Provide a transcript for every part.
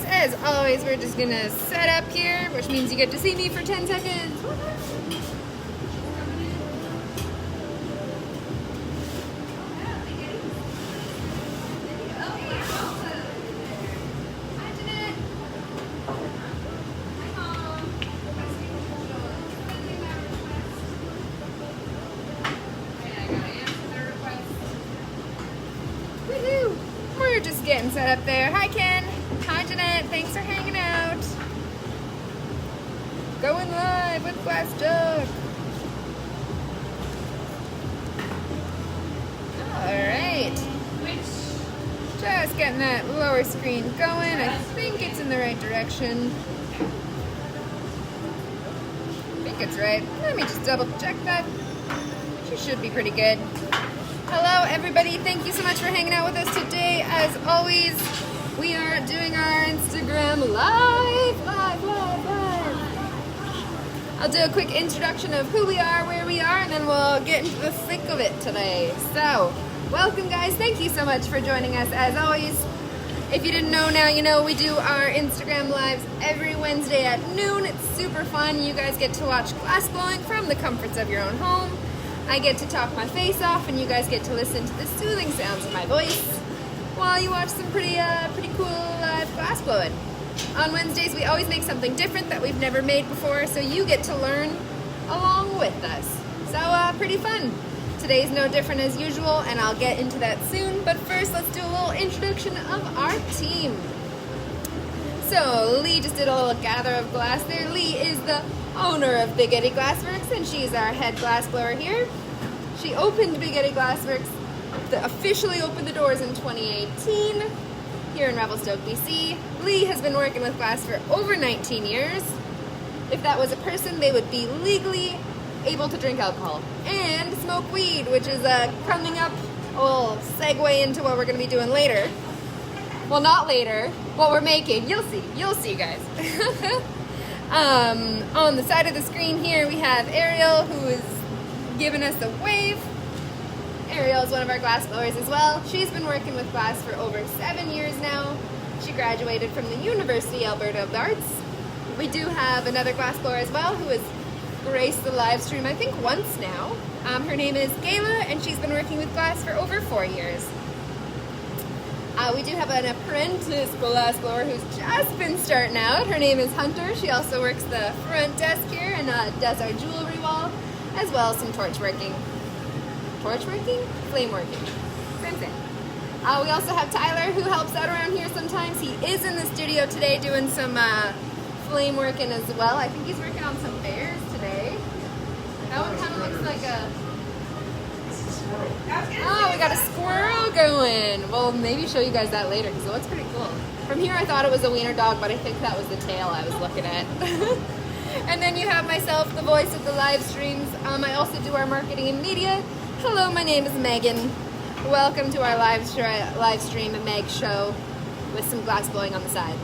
guys, as always, we're just gonna set up here, which means you get to see me for 10 seconds. We're just getting set up there. Hi, Ken. Hi, Jeanette. Thanks for hanging out. Going live with Revelstoke. Alright. Just getting that lower screen going. I think it's in the right direction. I think it's right. Let me just double check that. She should be pretty good. Hello everybody, thank you so much for hanging out with us today. As always, we are doing our Instagram live. I'll do a quick introduction of who we are, where we are, and then we'll get into the thick of it today. So, welcome guys, thank you so much for joining us. As always, if you didn't know, now you know, we do our Instagram lives every Wednesday at noon. It's super fun. You guys get to watch glass blowing from the comforts of your own home. I get to talk my face off, and you guys get to listen to the soothing sounds of my voice while you watch some pretty cool live glass blowing. On Wednesdays, we always make something different that we've never made before, so you get to learn along with us. So, pretty fun. Today's no different as usual, and I'll get into that soon. But first, let's do a little introduction of our team. So, Lee just did a little gather of glass there. Lee is the owner of Big Eddy Glass Works, and she's our head glass blower here. She opened Big Eddy Glass Works, officially opened the doors in 2018 here in Revelstoke, BC. Lee has been working with glass for over 19 years. If that was a person, they would be legally able to drink alcohol and smoke weed, which is coming up. We'll segue into what we're going to be doing later. Well, not later, what we're making. You'll see guys. On the side of the screen here, we have Ariel, who is giving us a wave. Ariel is one of our glass blowers as well. She's been working with glass for over 7 years now. She graduated from the University of Alberta of Arts. We do have another glass blower as well, who has graced the live stream, I think, once now. Her name is Gayla, and she's been working with glass for over 4 years. We do have an apprentice glass blower who's just been starting out. Her name is Hunter. She also works the front desk here and does our jewelry wall, as well as some torch working? Flame working. Same thing. We also have Tyler, who helps out around here sometimes. He is in the studio today doing some flame working as well. I think he's working on some bears today. That one kind of looks like a... Oh, we got a squirrel going. Well, maybe show you guys that later because it looks pretty cool. From here I thought it was a wiener dog, but I think that was the tail I was looking at. And then you have myself, the voice of the live streams. I also do our marketing and media. Hello, my name is Megan. Welcome to our live stream Meg show with some glass blowing on the side.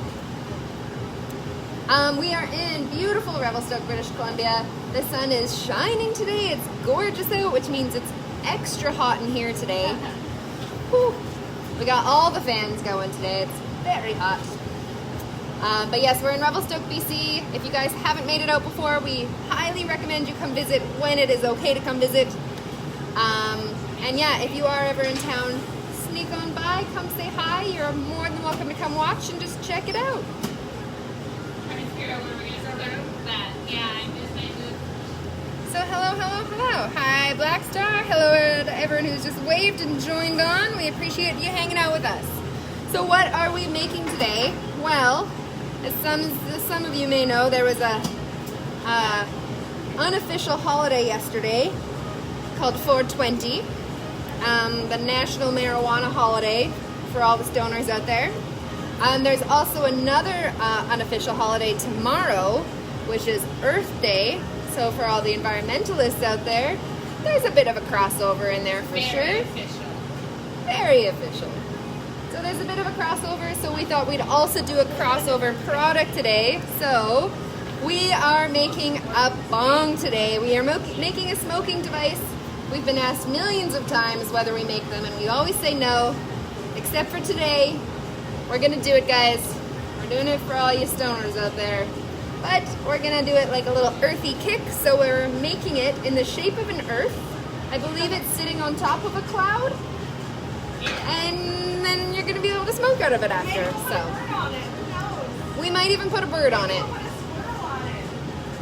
We are in beautiful Revelstoke, British Columbia. The sun is shining today. It's gorgeous out, which means it's extra hot in here today. Whew. We got all the fans going today. It's very hot. But yes, we're in Revelstoke, BC. If you guys haven't made it out before, we highly recommend you come visit when it is okay to come visit. And yeah, if you are ever in town, sneak on by, come say hi. You're more than welcome to come watch and just check it out. So hello. Hi, Black Star. Hello to everyone who's just waved and joined on. We appreciate you hanging out with us. So what are we making today? Well, as some of you may know, there was a unofficial holiday yesterday called 420, the National Marijuana Holiday for all the stoners out there. There's also another unofficial holiday tomorrow, which is Earth Day. So for all the environmentalists out there, there's a bit of a crossover in there for sure. Very official. So there's a bit of a crossover, so we thought we'd also do a crossover product today. So we are making a bong today. We are making a smoking device. We've been asked millions of times whether we make them, and we always say no, except for today. We're gonna do it, guys. We're We're doing it for all you stoners out there. But we're gonna do it like a little earthy kick, so we're making it in the shape of an earth. I believe it's sitting on top of a cloud. And then you're gonna be able to smoke out of it after, so. We might even put a bird on it.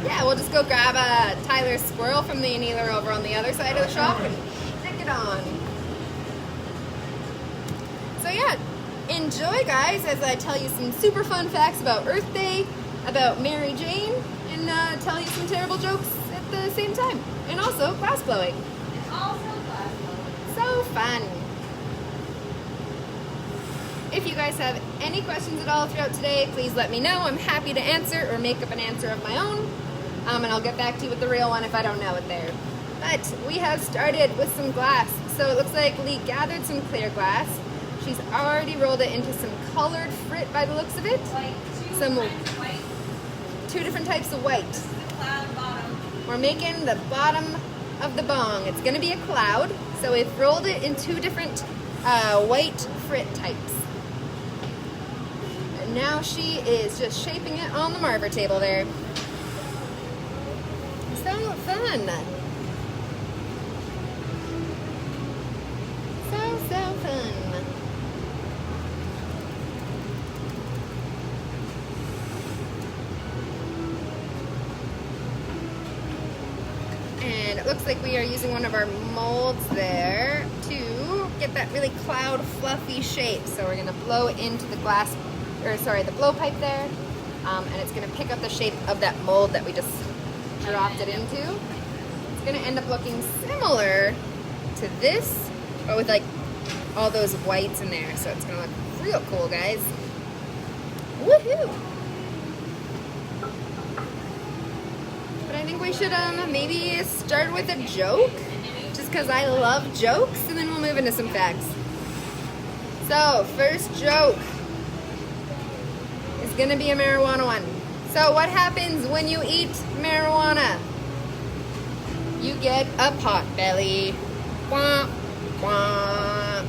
Yeah, we'll just go grab a Tyler's squirrel from the annealer over on the other side of the shop and stick it on. So yeah, enjoy guys as I tell you some super fun facts about Earth Day, about Mary Jane, and tell you some terrible jokes at the same time. And also glass blowing. It's also glass blowing. So fun. If you guys have any questions at all throughout today, please let me know. I'm happy to answer or make up an answer of my own. And I'll get back to you with the real one if I don't know it there. But we have started with some glass. So it looks like Lee gathered some clear glass. She's already rolled it into some colored frit by the looks of it. Like Two different types of white. the cloud bottom. We're making the bottom of the bong. It's going to be a cloud. So we've rolled it in two different white frit types. And now she is just shaping it on the marver table there. So fun. So fun. And it looks like we are using one of our molds there to get that really cloud fluffy shape. So we're gonna blow into the the blow pipe there. And it's gonna pick up the shape of that mold that we just dropped it into. It's gonna end up looking similar to this, but with like all those whites in there. So it's gonna look real cool, guys. Woohoo! But I think we should maybe start with a joke, just because I love jokes, and then we'll move into some facts. So, first joke is gonna be a marijuana one. So what happens when you eat marijuana? You get a pot belly. Wah, wah.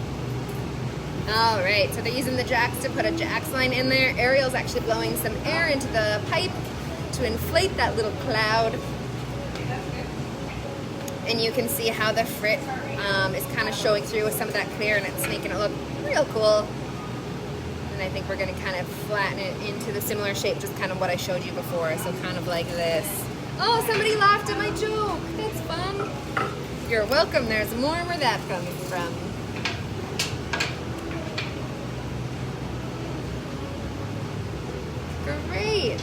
All right, so they're using the jacks to put a jacks line in there. Ariel's actually blowing some air into the pipe to inflate that little cloud. And you can see how the frit is kind of showing through with some of that clear, and it's making it look real cool. And I think we're going to kind of flatten it into the similar shape, just kind of what I showed you before. So kind of like this. Oh, somebody laughed at my joke. That's fun. You're welcome. There's more where that comes from. Great.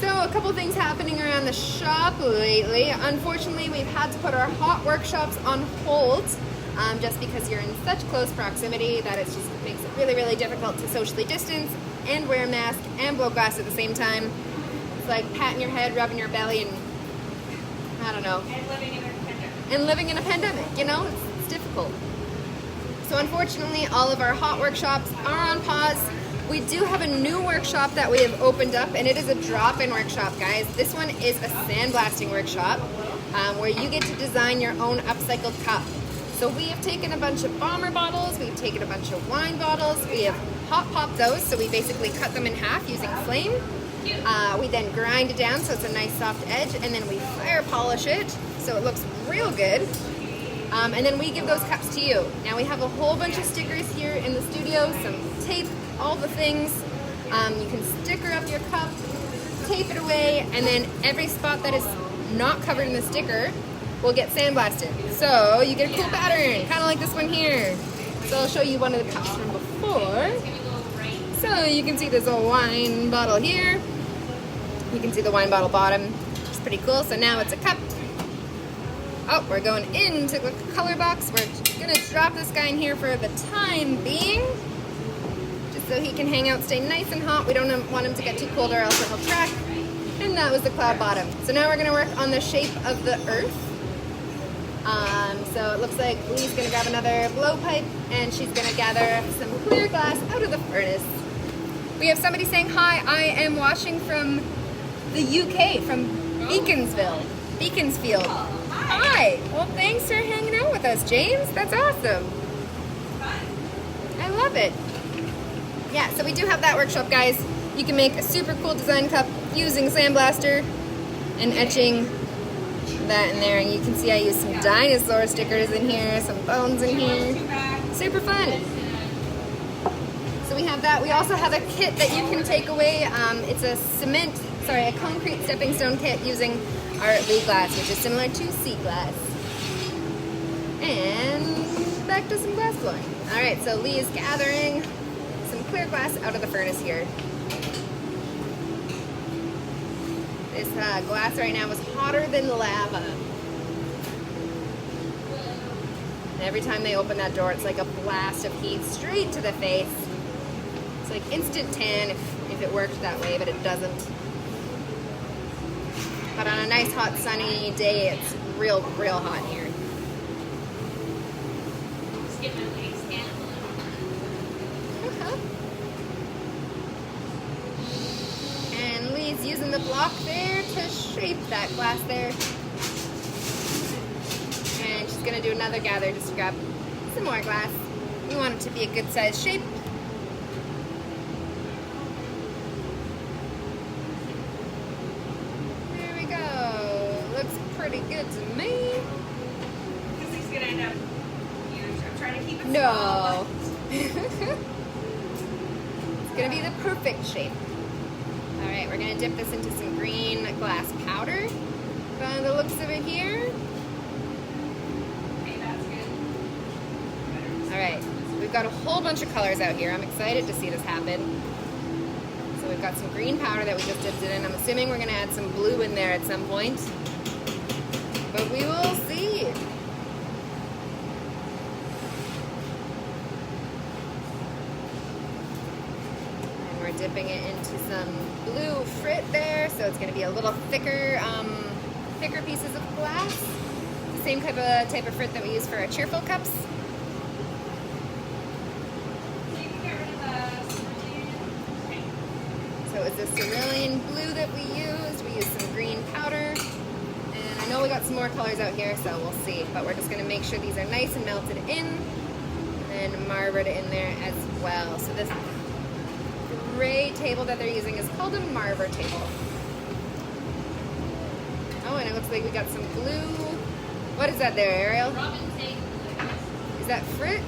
So a couple things happening around the shop lately. Unfortunately, we've had to put our hot workshops on hold. Just because you're in such close proximity that it just makes it really, really difficult to socially distance and wear a mask and blow glass at the same time. It's like patting your head, rubbing your belly, and I don't know. And living in a pandemic, you know? It's difficult. So unfortunately, all of our hot workshops are on pause. We do have a new workshop that we have opened up, and it is a drop-in workshop, guys. This one is a sandblasting workshop where you get to design your own upcycled cup. So we have taken a bunch of bomber bottles, we've taken a bunch of wine bottles, we have hot popped those, so we basically cut them in half using flame. We then grind it down so it's a nice soft edge, and then we fire polish it so it looks real good. And then we give those cups to you. Now we have a whole bunch of stickers here in the studio, some tape, all the things. You can sticker up your cup, tape it away, and then every spot that is not covered in the sticker will get sandblasted. So you get a cool pattern, kind of like this one here. So I'll show you one of the cups from before. So you can see there's a wine bottle here. You can see the wine bottle bottom. It's pretty cool. So now it's a cup. Oh, we're going into the color box. We're gonna drop this guy in here for the time being, just so he can hang out, stay nice and hot. We don't want him to get too cold or else he'll crack. And that was the cloud bottom. So now we're gonna work on the shape of the earth. So it looks like Lee's gonna grab another blow pipe, and she's gonna gather some clear glass out of the furnace. We have somebody saying hi. I am watching from the UK, from Beaconsfield. Hi. Well, thanks for hanging out with us, James. That's awesome. I love it. yeah, so we do have that workshop, guys. You can make a super cool design cup using Sandblaster and etching that in there. And you can see I use some dinosaur stickers in here, some bones in here. Super fun. So we have that. We also have a kit that you can take away. It's a concrete stepping stone kit using our Lee glass, which is similar to sea glass. And back to some glass blowing. All right, so Lee is gathering some clear glass out of the furnace here. This glass right now is hotter than lava. And every time they open that door, it's like a blast of heat straight to the face. It's like instant tan if it worked that way, but it doesn't. But on a nice hot sunny day, it's real hot here. Just get my legs down a little. And Lee's using the block there to shape that glass there. And she's gonna do another gather just to grab some more glass. We want it to be a good size shape. There we go. Looks pretty good to me. This is gonna end up huge. I'm trying to keep it No. small. It's gonna be the perfect shape. All right, we're gonna dip this into some green glass powder. By the looks of it here. Okay, that's good. All right, we've got a whole bunch of colors out here. I'm excited to see this happen. So we've got some green powder that we just dipped it in. I'm assuming we're gonna add some blue in there at some point, but we will see. And we're dipping it into some blue frit there, so it's gonna be a little thicker, thicker pieces of glass. The same type of frit that we use for our cheerful cups. So you can get rid of the cerulean. Okay. So it was the cerulean blue that we used. We used some green powder. And I know we got some more colors out here, so we'll see. But we're just gonna make sure these are nice and melted in. And marbered in there as well. So this gray table that they're using is called a marber table. Oh, and it looks like we got some blue. What is that there, Ariel? Robin's egg blue. Is that frit?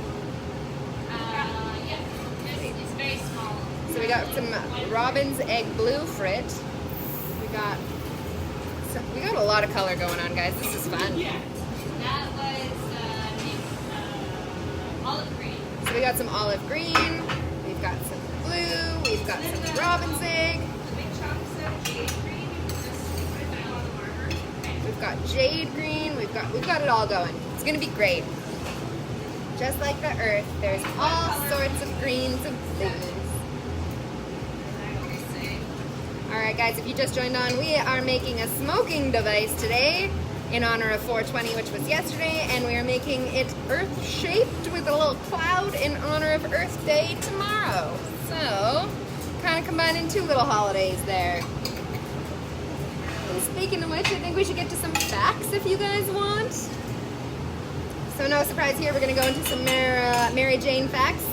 Yeah. It's very small. So we got some Robin's Egg Blue frit. We got a lot of color going on, guys. This is fun. Yeah. That was olive green. So we got some olive green. We've got some blue. We've got some Robin's Egg. The big chunks of jade green. Just put it down on the marker. Okay. We've got jade green. We've got it all going. It's gonna be great. Just like the earth, there's all sorts of greens and blues. Alright guys, if you just joined on, we are making a smoking device today in honor of 420, which was yesterday, and we are making it earth-shaped with a little cloud in honor of Earth Day tomorrow. So, kind of combining two little holidays there. And speaking of which, I think we should get to some facts if you guys want. So no surprise here, we're going to go into some Mary Jane facts.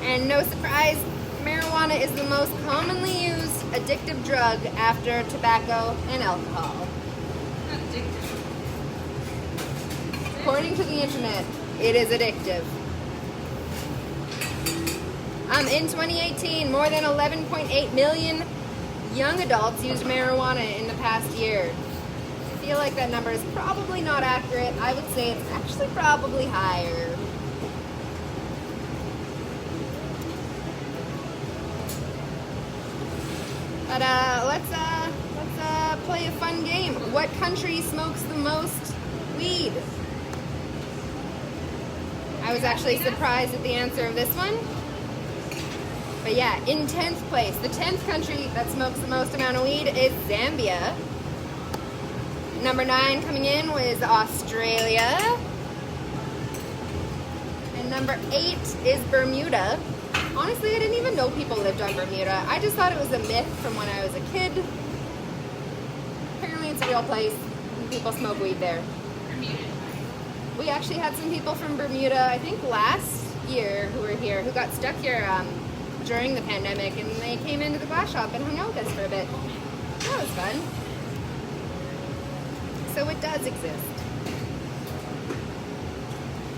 And no surprise, marijuana is the most commonly used addictive drug after tobacco and alcohol. Not addictive. According to the internet, it is addictive. In 2018, more than 11.8 million young adults used marijuana in the past year. I feel like that number is probably not accurate. I would say it's actually probably higher. But let's play a fun game. What country smokes the most weed? I was actually surprised at the answer of this one. But yeah, in 10th place, the 10th country that smokes the most amount of weed is Zambia. Number 9 coming in was Australia. And number 8 is Bermuda. Honestly, I didn't even know people lived on Bermuda. I just thought it was a myth from when I was a kid. Apparently it's a real place and people smoke weed there. Bermuda. We actually had some people from Bermuda, I think last year, who were here, who got stuck here during the pandemic, and they came into the glass shop and hung out with us for a bit. That was fun. So it does exist.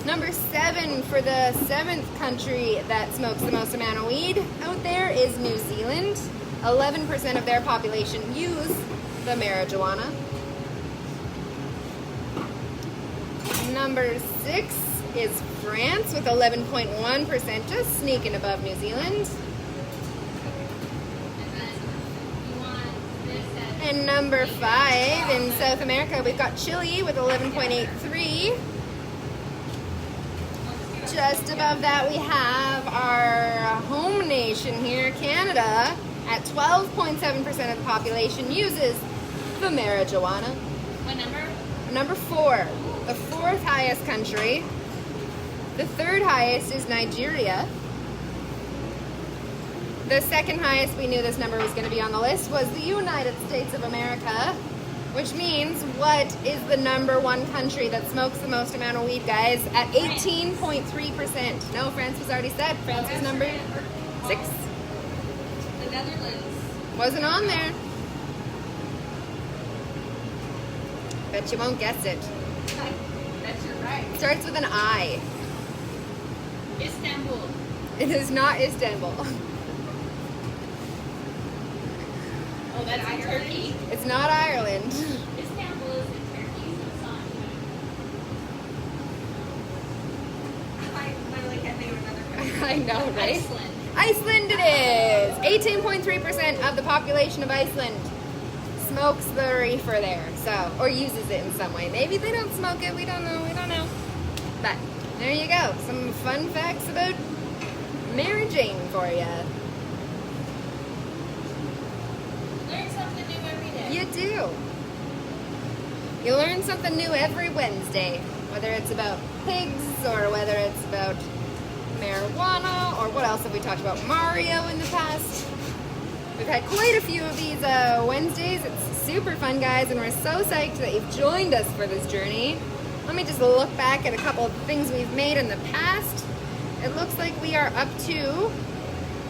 Number 7 for the 7th country that smokes the most amount of weed out there is New Zealand. 11% of their population use the marijuana. Number 6 is France with 11.1%, just sneaking above New Zealand. And number 5 in South America, we've got Chile with 11.83. Just above that, we have our home nation here, Canada, at 12.7% of the population uses the marijuana. What number? Number 4, the 4th highest country. The 3rd highest is Nigeria. The 2nd highest, we knew this number was going to be on the list, was the United States of America, which means what is the number 1 country that smokes the most amount of weed, guys? At 18.3%. No, France was already said. France was number 6. The Netherlands. Wasn't on there. Bet you won't guess it. That's your right. Starts with an I. Istanbul. It is not Istanbul. Oh, that's in Turkey. It's not Ireland. Istanbul is in Turkey, so it's not. I literally can't think of another country. I know, right? Iceland. Iceland it is! 18.3% of the population of Iceland smokes the reefer there, so, or uses it in some way. Maybe they don't smoke it, we don't know. But, there you go. Some fun facts about Mary Jane for you. Learn something new every day. You do. You learn something new every Wednesday, whether it's about pigs or whether it's about marijuana or what else have we talked about? Mario in the past. We've had quite a few of these Wednesdays. It's super fun, guys, and we're so psyched that you've joined us for this journey. Let me just look back at a couple of things we've made in the past. It looks like we are up to...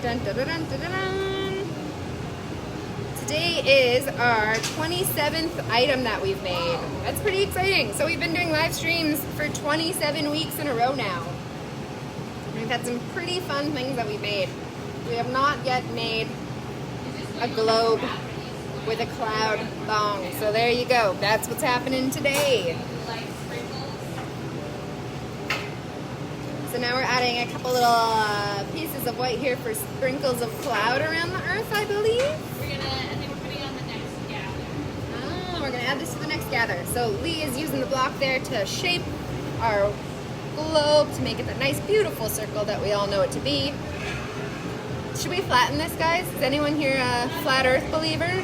Dun, dun, dun, dun, dun, dun, dun. Today is our 27th item that we've made. That's pretty exciting. So we've been doing live streams for 27 weeks in a row now. We've had some pretty fun things that we've made. We have not yet made a globe with a cloud bong. So there you go. That's what's happening today. Like sprinkles. So now we're adding a couple little pieces of white here for sprinkles of cloud around the earth, I believe. I think we're putting on the next gather. Oh, we're going to add this to the next gather. So Lee is using the block there to shape our globe to make it that nice, beautiful circle that we all know it to be. Should we flatten this, guys? Is anyone here a flat earth believer?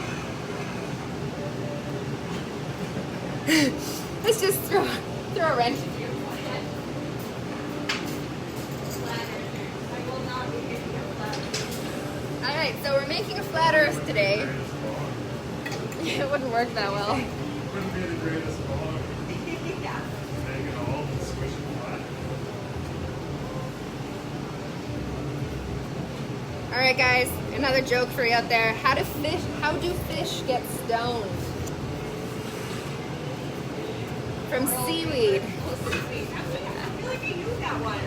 Let's just throw a wrench into your forehead. I will not be making a flat. Alright, so we're making a flat earth today. It wouldn't work that well. Wouldn't be the greatest bong. Yeah. Make it all and squish it flat. Alright guys, another joke for you out there. How do fish get stoned? From seaweed. I feel like I knew that one.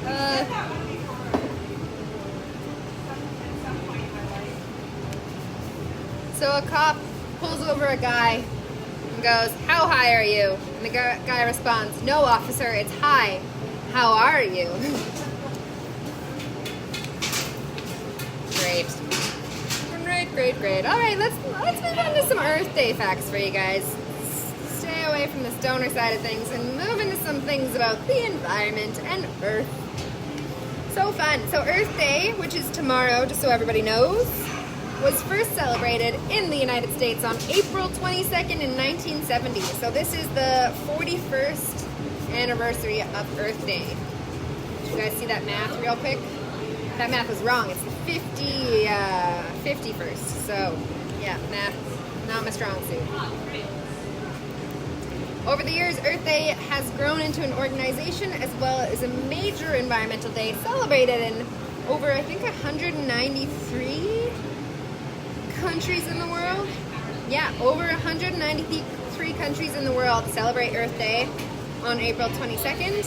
You Uh, said that one before. At some point in my life. So a cop pulls over a guy and goes, "How high are you?" And the guy responds, "No, officer, it's high. How are you?" Great. All right, let's move on to some Earth Day facts for you guys. Stay away from the stoner side of things and move into some things about the environment and Earth. So fun. So Earth Day, which is tomorrow, just so everybody knows, was first celebrated in the United States on April 22nd in 1970. So this is the 41st anniversary of Earth Day. Did you guys see that math real quick? That math was wrong. It's the 51st. So, yeah, math, not my strong suit. Over the years, Earth Day has grown into an organization as well as a major environmental day celebrated in over, I think, 193 countries in the world. Yeah, over 193 countries in the world celebrate Earth Day on April 22nd.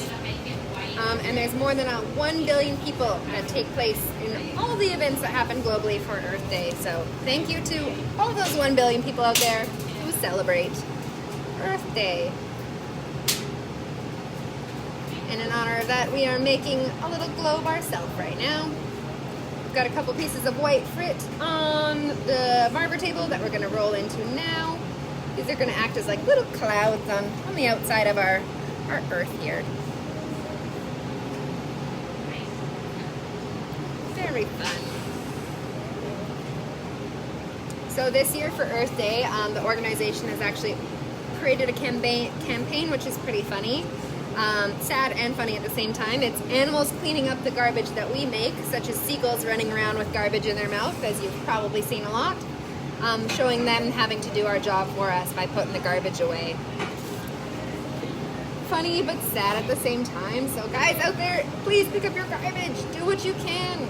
And there's more than 1 billion people that take place in all the events that happen globally for Earth Day. So thank you to all those 1 billion people out there who celebrate Earth Day. And in honor of that, we are making a little globe ourselves right now. We've got a couple pieces of white frit on the marber table that we're going to roll into now. These are going to act as like little clouds on the outside of our earth here. Very fun. So this year for Earth Day, the organization has actually created a campaign which is pretty funny. Sad and funny at the same time. It's animals cleaning up the garbage that we make, such as seagulls running around with garbage in their mouth, as you've probably seen a lot. Showing them having to do our job for us by putting the garbage away. Funny but sad at the same time. So guys out there, please pick up your garbage. Do what you can.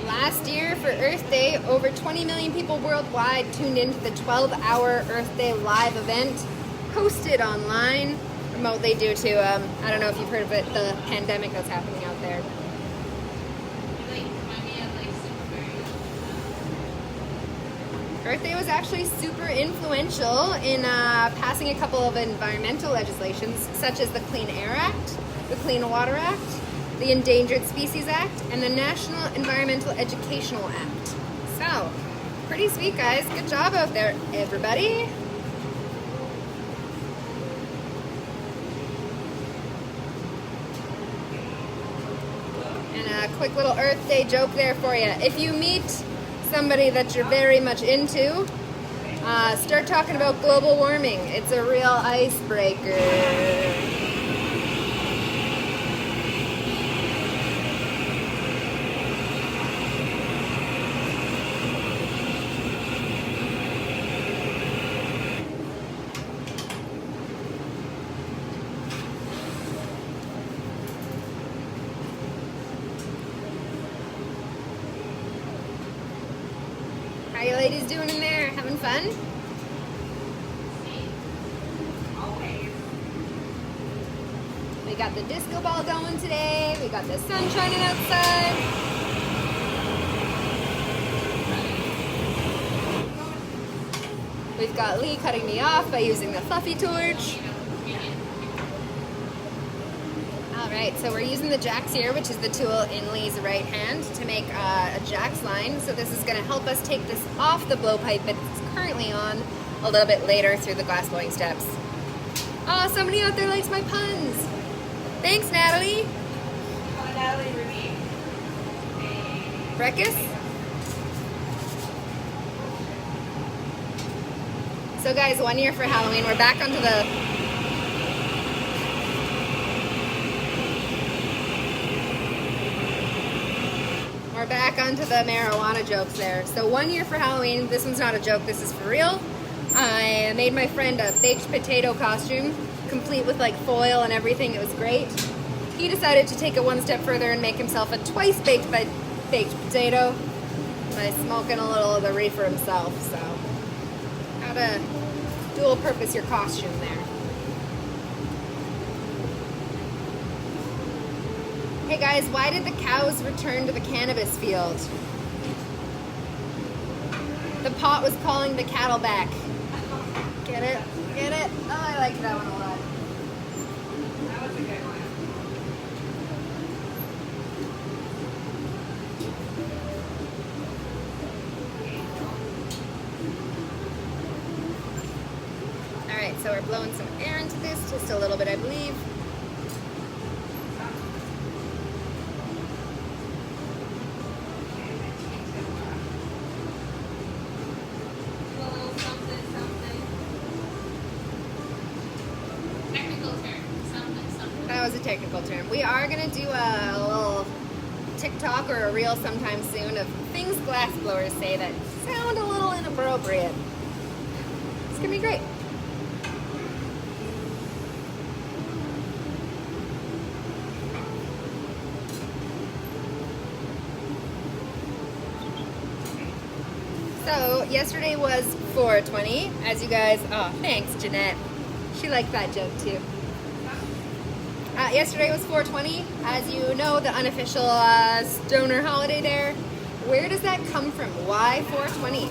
Last year for Earth Day, over 20 million people worldwide tuned into the 12-hour Earth Day live event hosted online remotely due to, I don't know if you've heard of it, the pandemic that's happening out there. Earth Day was actually super influential in passing a couple of environmental legislations, such as the Clean Air Act, the Clean Water Act, the Endangered Species Act, and the National Environmental Educational Act. So, pretty sweet, guys. Good job out there, everybody. And a quick little Earth Day joke there for you. If you meet somebody that you're very much into, start talking about global warming. It's a real icebreaker. How you ladies doing in there? Having fun? We got the disco ball going today. We got the sun shining outside. We've got Lee cutting me off by using the fluffy torch. Alright, so we're using the jacks here, which is the tool in Lee's right hand, to make a jacks line. So this is going to help us take this off the blowpipe that it's currently on a little bit later through the glass blowing steps. Oh, somebody out there likes my puns. Thanks, Natalie. Natalie Ruby. Breckus? So guys, 1 year for Halloween. We're back onto the... We're back onto the marijuana jokes there. So 1 year for Halloween. This one's not a joke, this is for real. I made my friend a baked potato costume, complete with like foil and everything. It was great. He decided to take it one step further and make himself a twice baked potato by smoking a little of the reefer himself. So, how to dual purpose your costume there. Hey guys, why did the cows return to the cannabis field? The pot was calling the cattle back. Get it? Get it? Oh, I like that one a lot. That was a good one. Alright, so we're blowing some air into this, just a little bit, I believe. That was a technical term. We are going to do a little TikTok or a reel sometime soon of things glass blowers say that sound a little inappropriate. It's going to be great. So yesterday was 420, as you guys, oh, thanks Jeanette. She liked that joke too. Yesterday was 420, as you know, the unofficial stoner holiday there. Where does that come from? Why 420?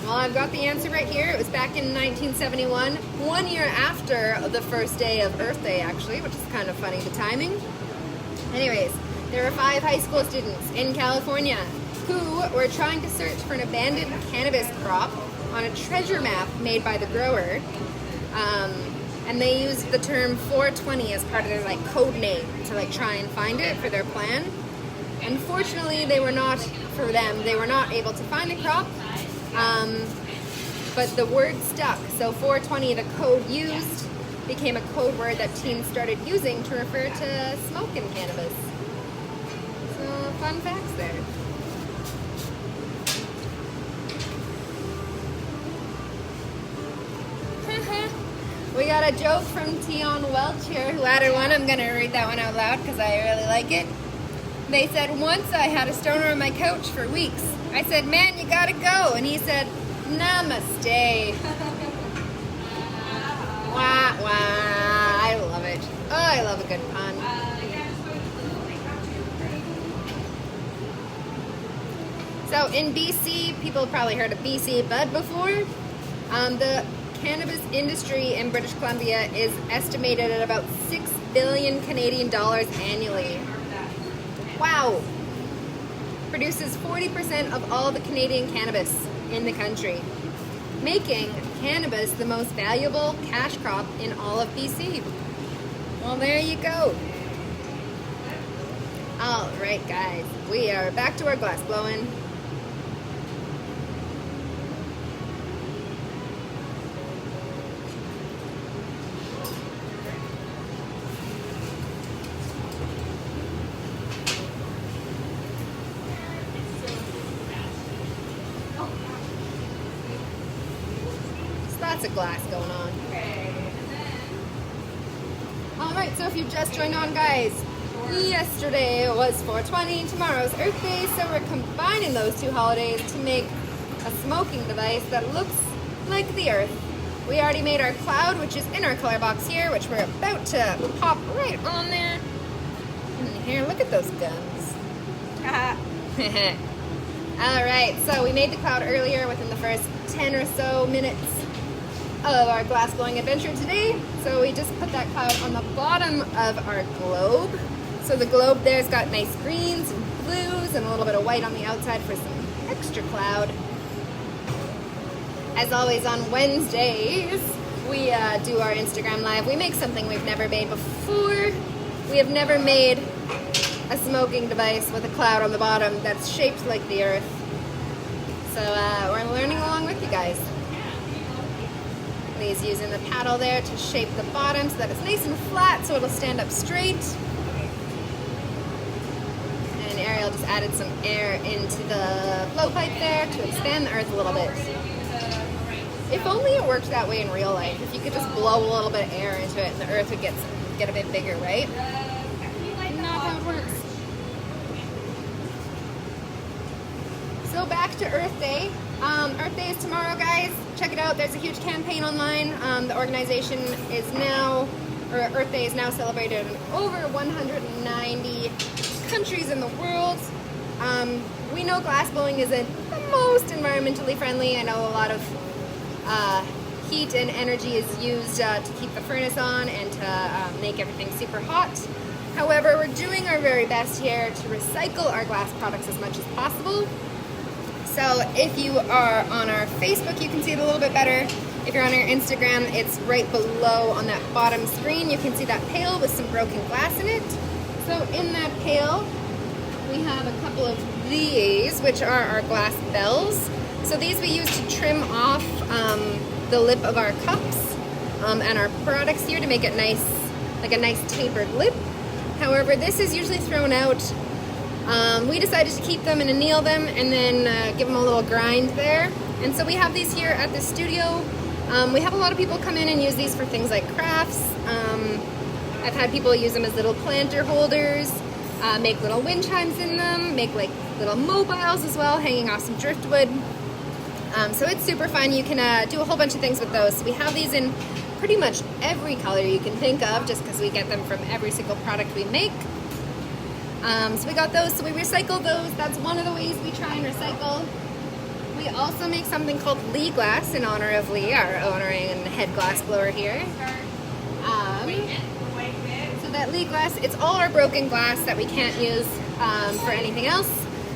Well, I've got the answer right here. It was back in 1971, 1 year after the first day of Earth Day, actually, which is kind of funny, the timing. Anyways, there were 5 high school students in California who were trying to search for an abandoned cannabis crop on a treasure map made by the grower. And they used the term 420 as part of their like code name to like try and find it for their plan. Unfortunately, they were not able to find the crop, but the word stuck. So 420, the code used, became a code word that teens started using to refer to smoking cannabis. So fun facts there. We got a joke from Tion Welch here, who added one. I'm going to read that one out loud because I really like it. They said, once I had a stoner on my couch for weeks. I said, man, you got to go. And he said, namaste. Wah, wah. I love it. Oh, I love a good pun. So in BC, people have probably heard of BC Bud before. The cannabis industry in British Columbia is estimated at about 6 billion Canadian dollars annually. Wow! Produces 40% of all the Canadian cannabis in the country, making cannabis the most valuable cash crop in all of BC. Well, there you go. Alright guys, we are back to our glass blowing. Lots of glass going on. Alright, so if you just joined on, guys, yesterday was 420, tomorrow's Earth Day, so we're combining those two holidays to make a smoking device that looks like the Earth. We already made our cloud, which is in our color box here, which we're about to pop right on there. And here, look at those guns. Alright, so we made the cloud earlier within the first 10 or so minutes of our glass blowing adventure today. So we just put that cloud on the bottom of our globe. So the globe there's got nice greens and blues and a little bit of white on the outside for some extra cloud. As always on Wednesdays, we do our Instagram Live. We make something we've never made before. We have never made a smoking device with a cloud on the bottom that's shaped like the Earth. So we're learning along with you guys. He's using the paddle there to shape the bottom so that it's nice and flat so it'll stand up straight. And Ariel just added some air into the blowpipe there to expand the Earth a little bit. If only it worked that way in real life. If you could just blow a little bit of air into it and the Earth would get a bit bigger, right? Not how it works. So back to Earth Day. Earth Day is tomorrow, guys. Check it out. There's a huge campaign online. The organization is now, or Earth Day is now celebrated in over 190 countries in the world. We know glass blowing isn't the most environmentally friendly. I know a lot of heat and energy is used to keep the furnace on and to make everything super hot. However, we're doing our very best here to recycle our glass products as much as possible. So if you are on our Facebook, you can see it a little bit better. If you're on our Instagram, it's right below on that bottom screen. You can see that pail with some broken glass in it. So in that pail, we have a couple of these, which are our glass bells. So these we use to trim off the lip of our cups and our products here to make it nice, like a nice tapered lip. However, this is usually thrown out. We decided to keep them and anneal them and then give them a little grind there. And so we have these here at the studio. We have a lot of people come in and use these for things like crafts. I've had people use them as little planter holders, make little wind chimes in them, make like little mobiles as well, hanging off some driftwood. So it's super fun. You can do a whole bunch of things with those. So we have these in pretty much every color you can think of, just because we get them from every single product we make. So we got those, so we recycle those. That's one of the ways we try and recycle. We also make something called Lee Glass in honor of Lee, our owner and head glass blower here. So that Lee Glass, it's all our broken glass that we can't use for anything else.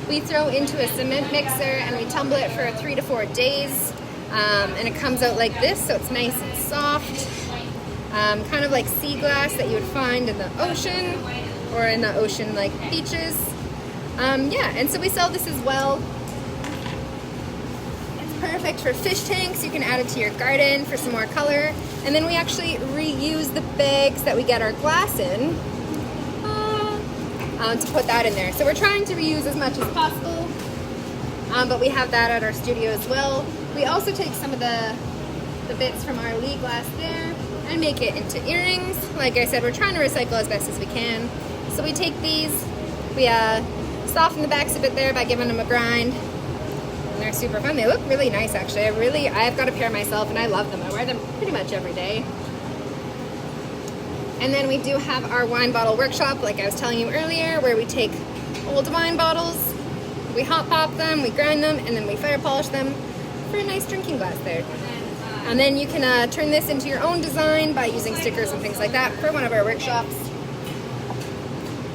We throw into a cement mixer and we tumble it for 3 to 4 days. And it comes out like this, so it's nice and soft. Kind of like sea glass that you would find in the ocean or in the ocean like beaches. Yeah, and so we sell this as well. It's perfect for fish tanks. You can add it to your garden for some more color. And then we actually reuse the bags that we get our glass in to put that in there. So we're trying to reuse as much as possible, but we have that at our studio as well. We also take some of the bits from our Lee glass there and make it into earrings. Like I said, we're trying to recycle as best as we can. So we take these, we soften the backs a bit there by giving them a grind. And they're super fun. They look really nice actually. I've got a pair myself and I love them. I wear them pretty much every day. And then we do have our wine bottle workshop, like I was telling you earlier, where we take old wine bottles, we hot pop them, we grind them, and then we fire polish them for a nice drinking glass there. And then you can turn this into your own design by using stickers and things like that for one of our workshops.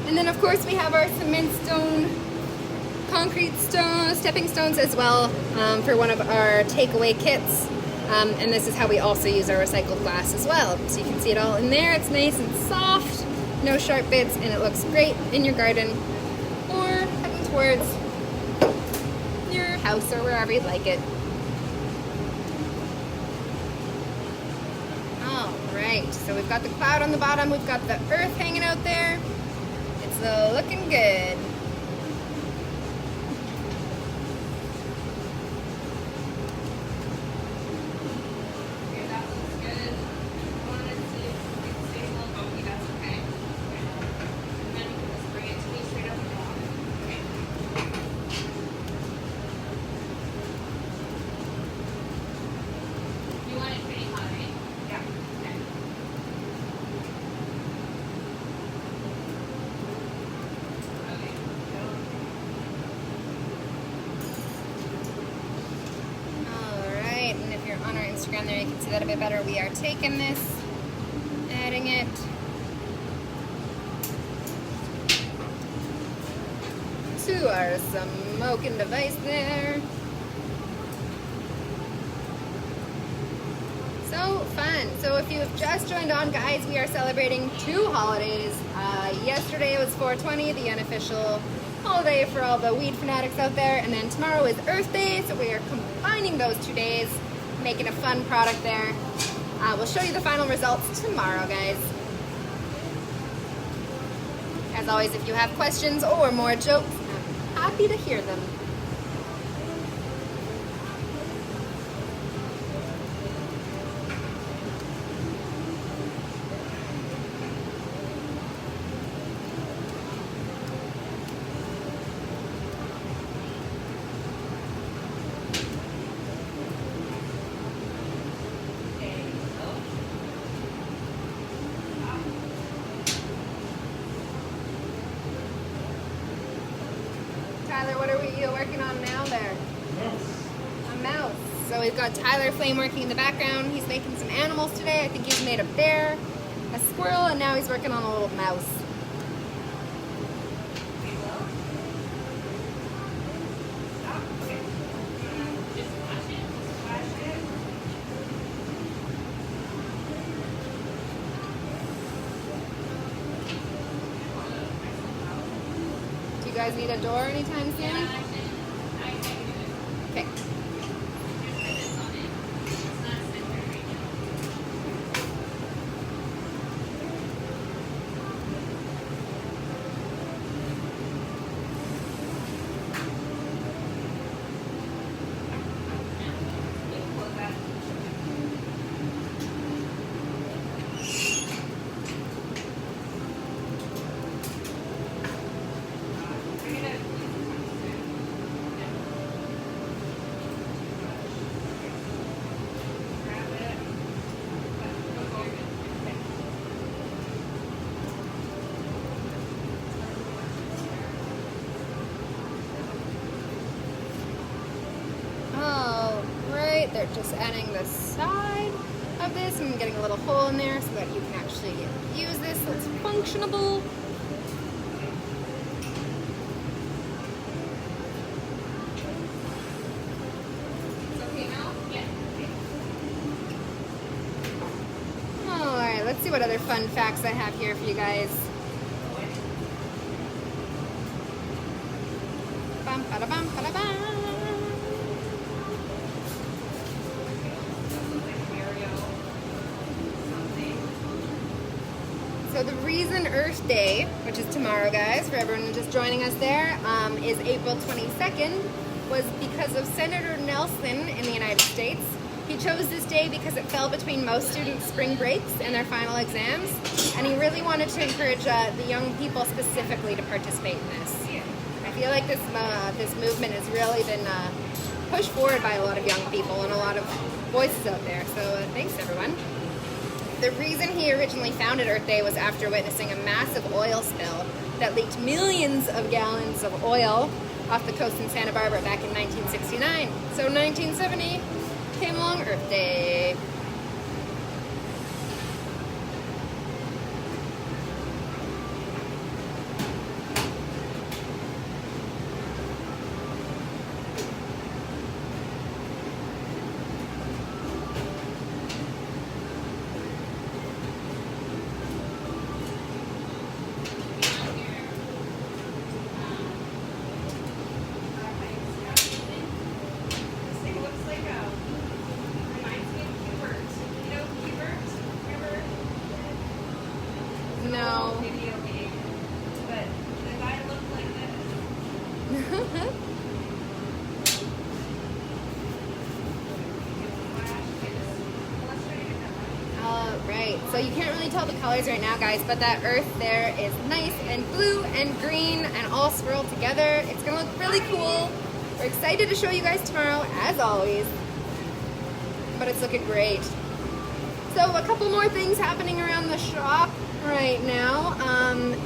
And then of course we have our cement stone, concrete stone, stepping stones as well for one of our takeaway kits. And this is how we also use our recycled glass as well. So you can see it all in there. It's nice and soft, no sharp bits, and it looks great in your garden or heading towards your house or wherever you'd like it. All right, so we've got the cloud on the bottom. We've got the earth hanging out there. It's looking good. On our Instagram there, you can see that a bit better. We are taking this, adding it to our smoking device there. So fun. So if you have just joined on, guys, we are celebrating 2 holidays. Yesterday was 420, the unofficial holiday for all the weed fanatics out there, and then tomorrow is Earth Day, so we are combining those 2 days, making a fun product there. We'll show you the final results tomorrow, guys. As always, if you have questions or more jokes, I'm happy to hear them. Tyler, what are you working on now there? A mouse. So we've got Tyler Flame working in the background. He's making some animals today. I think he's made a bear, a squirrel, and now he's working on a little mouse. Do you guys need a door anytime soon? Okay. they're just adding the side of this and getting a little hole in there so that you can actually use this so it's functionable. Alright, let's see what other fun facts I have here for you guys. Bum, bada, bum, bada, bum. So the reason Earth Day, which is tomorrow, guys, for everyone just joining us there, is April 22nd, was because of Senator Nelson in the United States. He chose this day because it fell between most students' spring breaks and their final exams, and he really wanted to encourage the young people specifically to participate in this. I feel like this movement has really been pushed forward by a lot of young people and a lot of voices out there, so thanks everyone. The reason he originally founded Earth Day was after witnessing a massive oil spill that leaked millions of gallons of oil off the coast in Santa Barbara back in 1969. So 1970 came along Earth Day. No. Video game, but the guy looked like this. Alright, so you can't really tell the colors right now, guys, but that earth there is nice and blue and green and all swirled together. It's going to look really cool. We're excited to show you guys tomorrow, as always. But it's looking great. So a couple more things happening around the shop right now.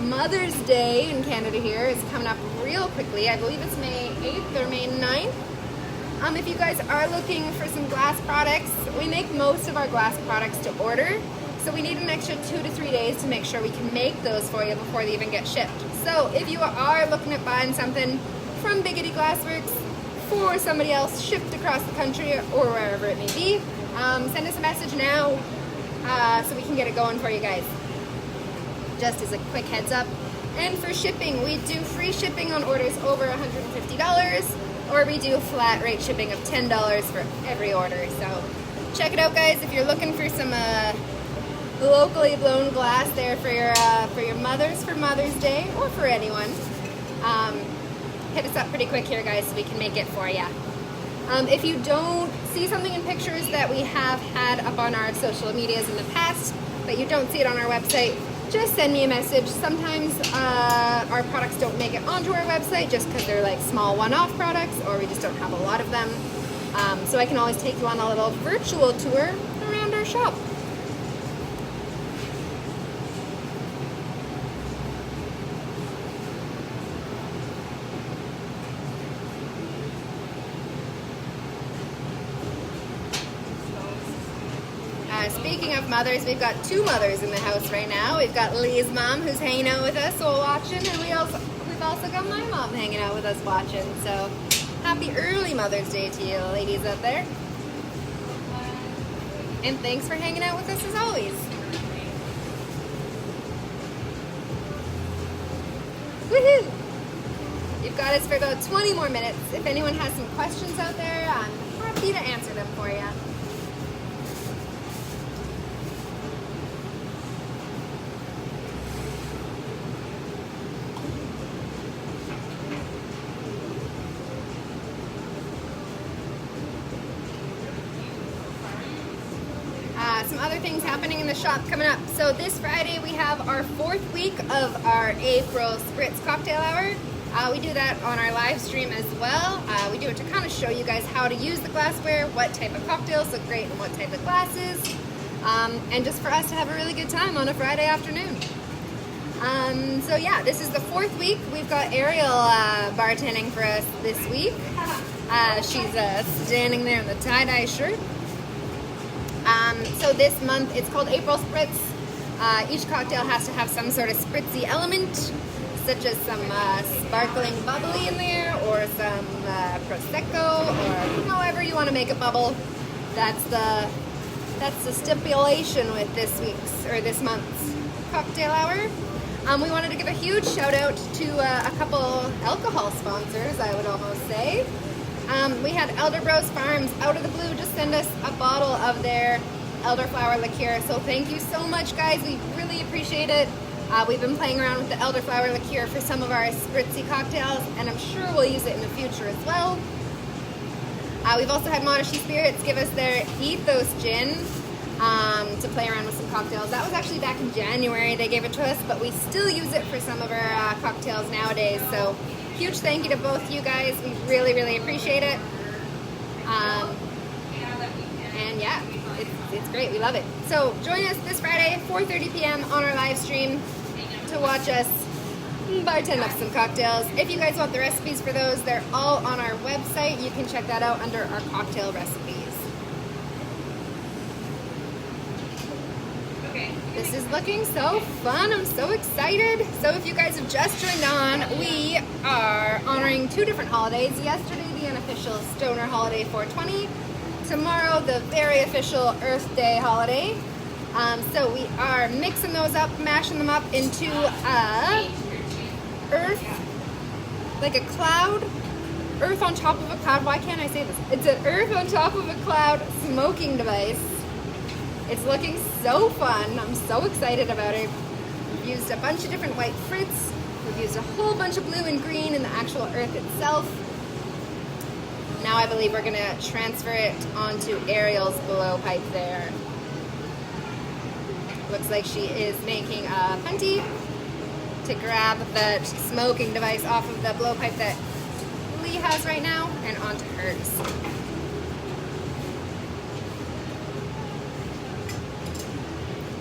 Mother's Day in Canada here is coming up real quickly. I believe it's May 8th or May 9th. If you guys are looking for some glass products, we make most of our glass products to order. So we need an extra 2 to 3 days to make sure we can make those for you before they even get shipped. So if you are looking at buying something from Big Eddy Glass Works for somebody else shipped across the country or wherever it may be, send us a message now so we can get it going for you guys. Just as a quick heads up. And for shipping, we do free shipping on orders over $150, or we do flat rate shipping of $10 for every order. So check it out, guys, if you're looking for some locally blown glass there for your mothers for Mother's Day, or for anyone. Hit us up pretty quick here, guys, so we can make it for you. If you don't see something in pictures that we have had up on our social medias in the past, but you don't see it on our website, just send me a message. Sometimes our products don't make it onto our website just because they're like small one-off products, or we just don't have a lot of them. So I can always take you on a little virtual tour around our shop. Speaking of mothers, we've got two mothers in the house right now. We've got Lee's mom, who's hanging out with us while watching, and we've also got my mom hanging out with us watching. So happy early Mother's Day to you ladies out there. And thanks for hanging out with us as always. Woohoo! You've got us for about 20 more minutes. If anyone has some questions out there, I'm happy to answer them for you. Some other things happening in the shop coming up. So this Friday we have our 4th week of our April Spritz cocktail hour. We do that on our live stream as well. We do it to kind of show you guys how to use the glassware, what type of cocktails look great and what type of glasses, and just for us to have a really good time on a Friday afternoon. So yeah, this is the 4th week. We've got Ariel bartending for us this week. She's standing there in the tie-dye shirt. So this month, it's called April Spritz. Each cocktail has to have some sort of spritzy element, such as some sparkling bubbly in there, or some Prosecco, or however you want to make a bubble. That's the stipulation with this month's cocktail hour. We wanted to give a huge shout out to a couple alcohol sponsors, I would almost say. We had Elderbros Farms out of the blue just send us a bottle of their elderflower liqueur. So thank you so much, guys. We really appreciate it. We've been playing around with the elderflower liqueur for some of our spritzy cocktails, and I'm sure we'll use it in the future as well. We've also had Modesty Spirits give us their Ethos Gin to play around with some cocktails. That was actually back in January they gave it to us, but we still use it for some of our cocktails nowadays. So huge thank you to both you guys. We really, really appreciate it. And yeah, it's great. We love it. So join us this Friday, 4:30 p.m. on our live stream to watch us bartend up some cocktails. If you guys want the recipes for those, they're all on our website. You can check that out under our cocktail recipes. This is looking so fun. I'm so excited. So if you guys have just joined on, we are honoring two different holidays. Yesterday, the unofficial Stoner Holiday 420. Tomorrow, the very official Earth Day holiday. So we are mixing those up, mashing them up into earth, like a cloud, earth on top of a cloud. Why can't I say this? It's an earth on top of a cloud smoking device. It's looking so fun. I'm so excited about it. We've used a bunch of different white Spritz. We've used a whole bunch of blue and green in the actual earth itself. Now I believe we're gonna transfer it onto Ariel's blowpipe there. Looks like she is making a punty to grab that smoking device off of the blowpipe that Lee has right now and onto hers.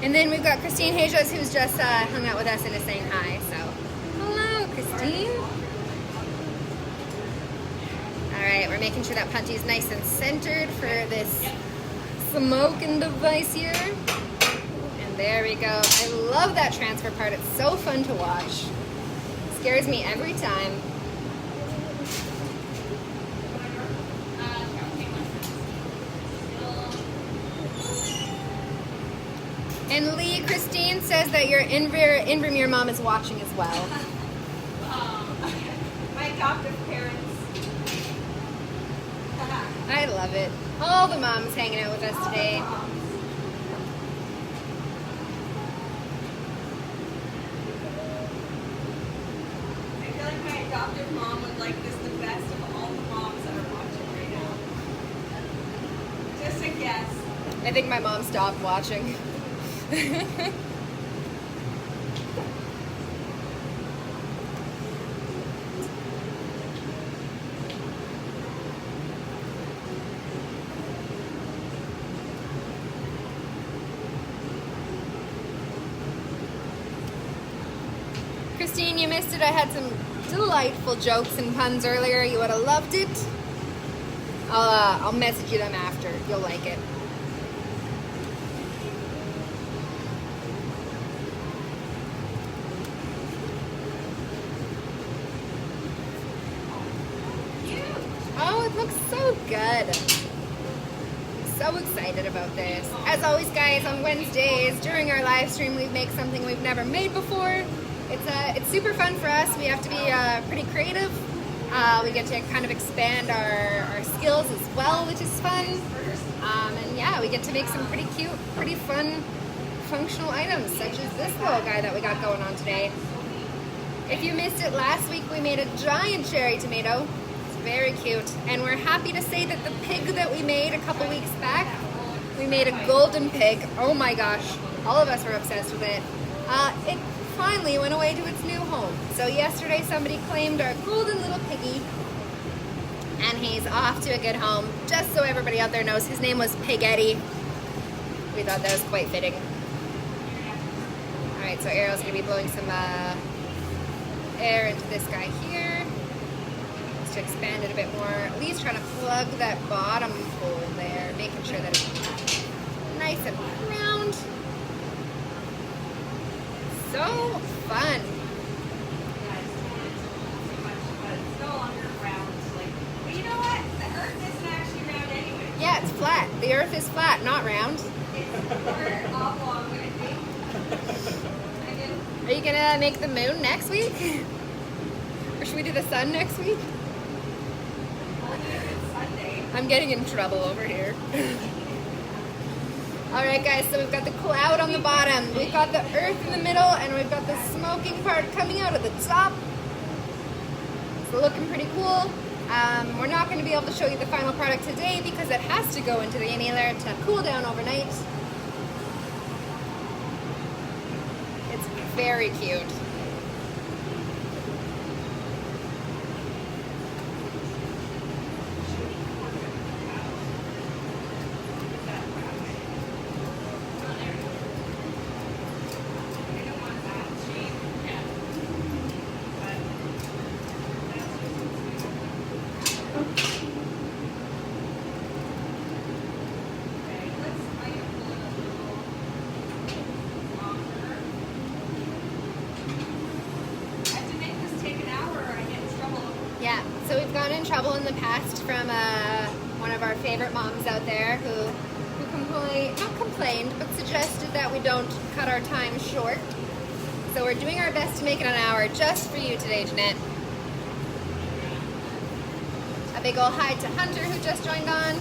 And then we've got Christine Hajas, who's just hung out with us and is saying hi. So, hello, Christine. All right, we're making sure that punty is nice and centered for this smoking device here. And there we go. I love that transfer part. It's so fun to watch. Scares me every time. And Lee, Christine says that your Invermere mom is watching as well. My adoptive parents. I love it. All the moms hanging out with us today. I feel like my adoptive mom would like this the best of all the moms that are watching right now. Just a guess. I think my mom stopped watching. Christine, you missed it. I had some delightful jokes and puns earlier. You would have loved it. I'll message you them after. You'll like it. Oh, it looks so good. So excited about this. As always, guys, on Wednesdays during our live stream, we make something we've never made before. It's super fun for us. We have to be pretty creative. We get to kind of expand our skills as well, which is fun. And yeah, we get to make some pretty cute, pretty fun, functional items, such as this little guy that we got going on today. If you missed it last week, we made a giant cherry tomato. It's very cute. And we're happy to say that the pig that we made a couple weeks back, we made a golden pig. Oh my gosh, all of us were obsessed with it. It finally went away to its new home. So yesterday somebody claimed our golden little piggy, and he's off to a good home. Just so everybody out there knows, his name was Big Eddy. We thought that was quite fitting. All right, so Ariel's gonna be blowing some air into this guy here. wants to expand it a bit more, at least trying to plug that bottom hole there, making sure that it's nice and round. So fun. It's no longer round. Like, well, you know what? The Earth isn't actually round anyway. Yeah, it's flat. The Earth is flat, not round. It's more oblong, I think. Are you gonna make the moon next week? Or should we do the sun next week? Only if it's Sunday. I'm getting in trouble over here. Alright guys, so we've got the cloud on the bottom, we've got the earth in the middle, and we've got the smoking part coming out of the top. It's looking pretty cool. We're not going to be able to show you the final product today because it has to go into the annealer to cool down overnight. It's very cute. Yeah, so we've gotten in trouble in the past from one of our favorite moms out there who not complained, but suggested that we don't cut our time short. So we're doing our best to make it an hour just for you today, Jeanette. A big ol' hi to Hunter who just joined on.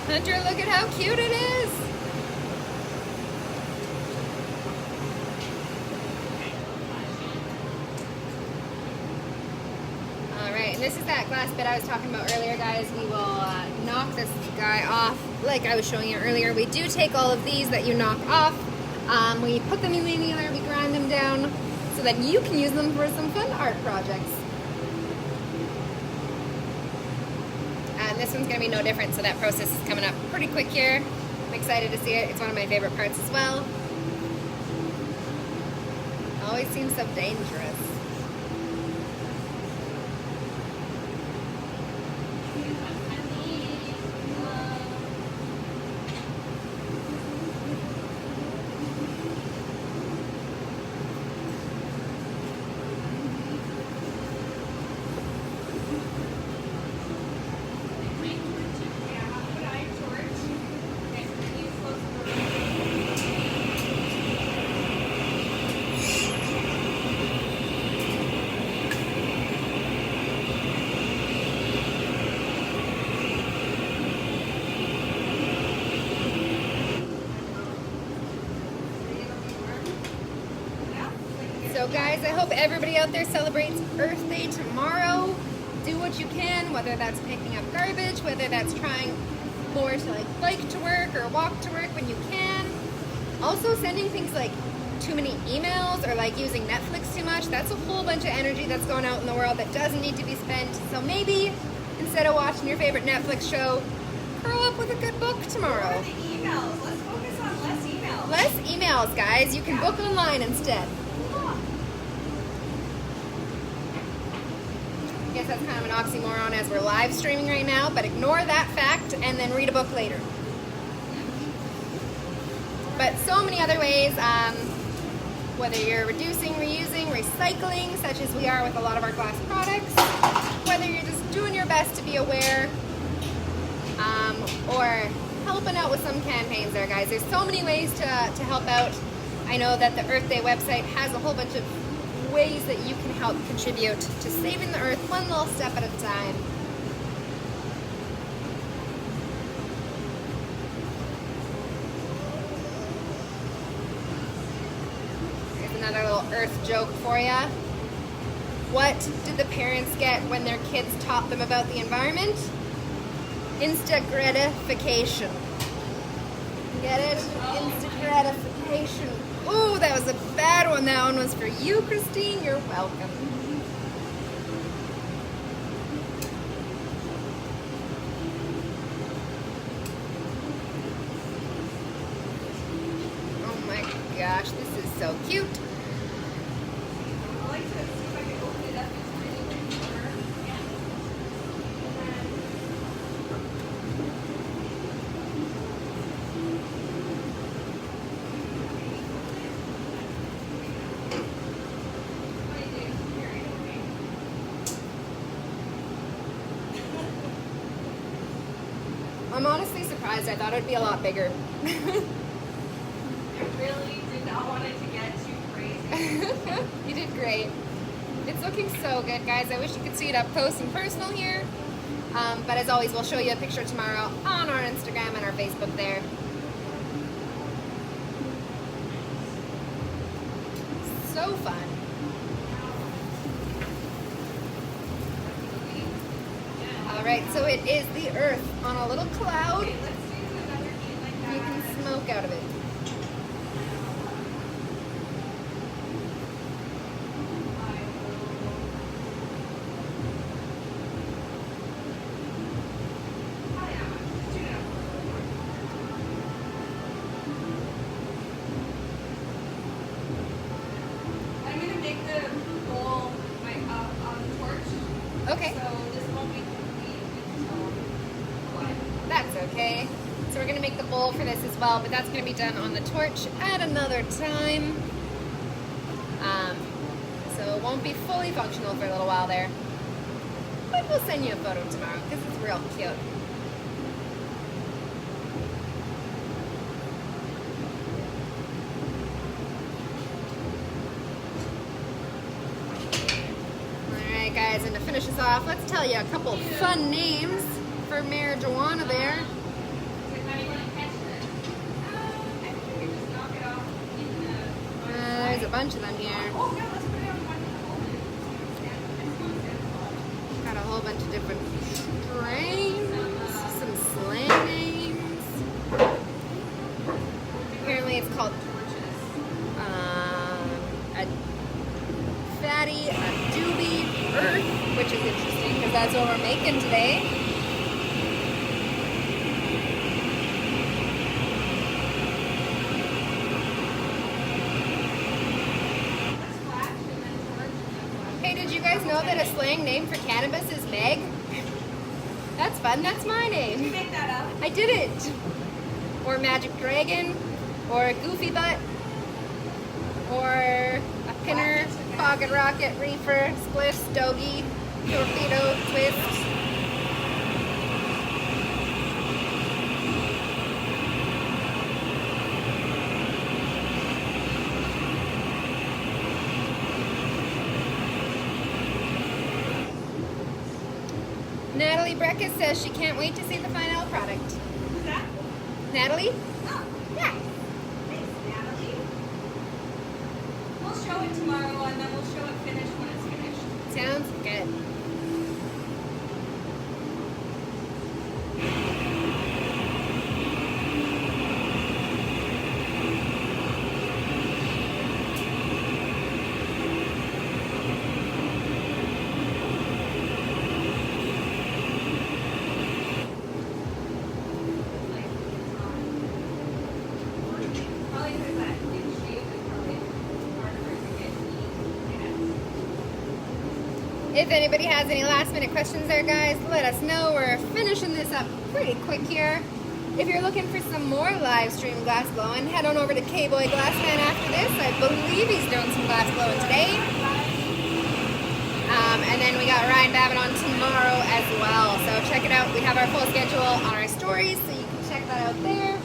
Hunter, look at how cute it is! And this is that glass bit I was talking about earlier, guys. We will knock this guy off like I was showing you earlier. We do take all of these that you knock off. We put them in the annealer, we grind them down so that you can use them for some fun art projects. And this one's going to be no different, so that process is coming up pretty quick here. I'm excited to see it. It's one of my favorite parts as well. Always seems so dangerous. So guys, I hope everybody out there celebrates Earth Day tomorrow. Do what you can, whether that's picking up garbage, whether that's trying more to like bike to work or walk to work when you can. Also sending things like too many emails or like using Netflix too much. That's a whole bunch of energy that's going out in the world that doesn't need to be spent. So maybe instead of watching your favorite Netflix show, curl up with a good book tomorrow. Or the emails. Let's focus on less emails. Less emails, guys. You can book online instead. I guess that's kind of an oxymoron as we're live streaming right now, but ignore that fact and then read a book later. But so many other ways, whether you're reducing, reusing, recycling, such as we are with a lot of our glass products, whether you're just doing your best to be aware, or helping out with some campaigns there, guys. There's so many ways to help out. I know that the Earth Day website has a whole bunch of ways that you can help contribute to saving the Earth one little step at a time. Here's another little Earth joke for you. What did the parents get when their kids taught them about the environment? Instant gratification. Get it? Instant gratification. Ooh, that was a bad one. That one was for you, Christine. You're welcome. Oh my gosh, this is so cute. I'm honestly surprised. I thought it would be a lot bigger. I really did not want it to get too crazy. You did great. It's looking so good, guys. I wish you could see it up close and personal here. But as always, we'll show you a picture tomorrow on our Instagram and our Facebook there. So fun. Alright, so it is the Earth on a little cloud. Okay, let's do another game like that. You can smoke out of it. I'm gonna make the bowl on the torch. Okay. So this won't be complete until what? That's okay. So we're going to make the bowl for this as well, but that's going to be done on the torch at another time. So it won't be fully functional for a little while there. But we'll send you a photo tomorrow because it's real cute. Alright guys, and to finish us off, let's tell you a couple fun names for marijuana there. There's a bunch of them here. Oh no, let's put it on one of the Got a whole bunch of different strains, some slang names. Apparently it's called a fatty, a doobie earth, which is interesting because that's what we're making today. Hey, did you guys know that a slang name for cannabis is Meg? That's fun, that's my Did you name. make that up? I did it. Or Magic Dragon, or Goofy Butt, or a Pinner, Pocket Rocket, Reefer, Spliff, Stogie, Torpedo, Twist. Natalie Breckus says she can't wait to see the final product. Who's that? Natalie? Oh, Yeah. thanks, Natalie. We'll show it tomorrow and then we'll show it finished when it's finished. Sounds good. Probably because that in shape is probably harder to get neat. If anybody has any last minute questions there, guys, let us know. We're finishing this up pretty quick here. If you're looking for some more Livestream Glass Blowing, head on over to K-Boy Glassman after this. I believe he's doing some glass blowing today. And then we got Ryan Babbitt on tomorrow as well. So check it out. We have our full schedule on our stories, so you can check that out there.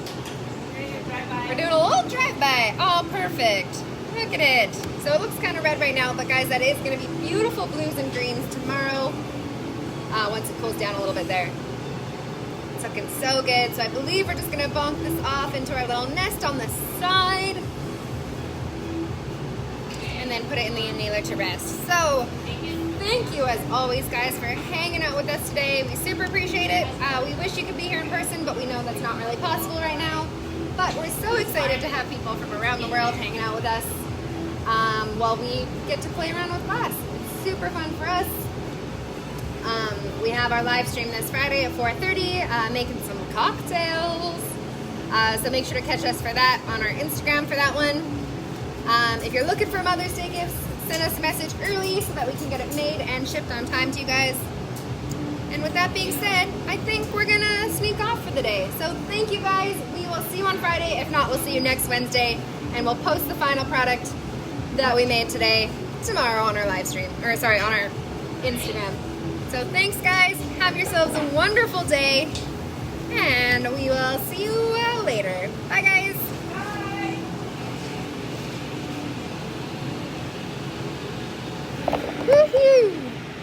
We're doing a little drive-by. Oh, perfect. Look at it. So it looks kind of red right now, but guys, that is going to be beautiful blues and greens tomorrow once it cools down a little bit there. It's looking so good. So I believe we're just going to bonk this off into our little nest on the side and then put it in the annealer to rest. So thank you as always, guys, for hanging out with us today. We super appreciate it. We wish you could be here in person, but we know that's not really possible right now. But we're so excited to have people from around the world hanging out with us while we get to play around with glass. It's super fun for us. We have our live stream this Friday at 4:30, making some cocktails. So make sure to catch us for that on our Instagram for that one. If you're looking for Mother's Day gifts, send us a message early so that we can get it made and shipped on time to you guys. And with that being said, I think we're gonna sneak off for the day. So thank you guys. We will see you on Friday. If not, we'll see you next Wednesday, and we'll post the final product that we made today tomorrow on our live stream, or sorry, on our Instagram. So thanks, guys. Have yourselves a wonderful day, And we will see you later. Bye, guys.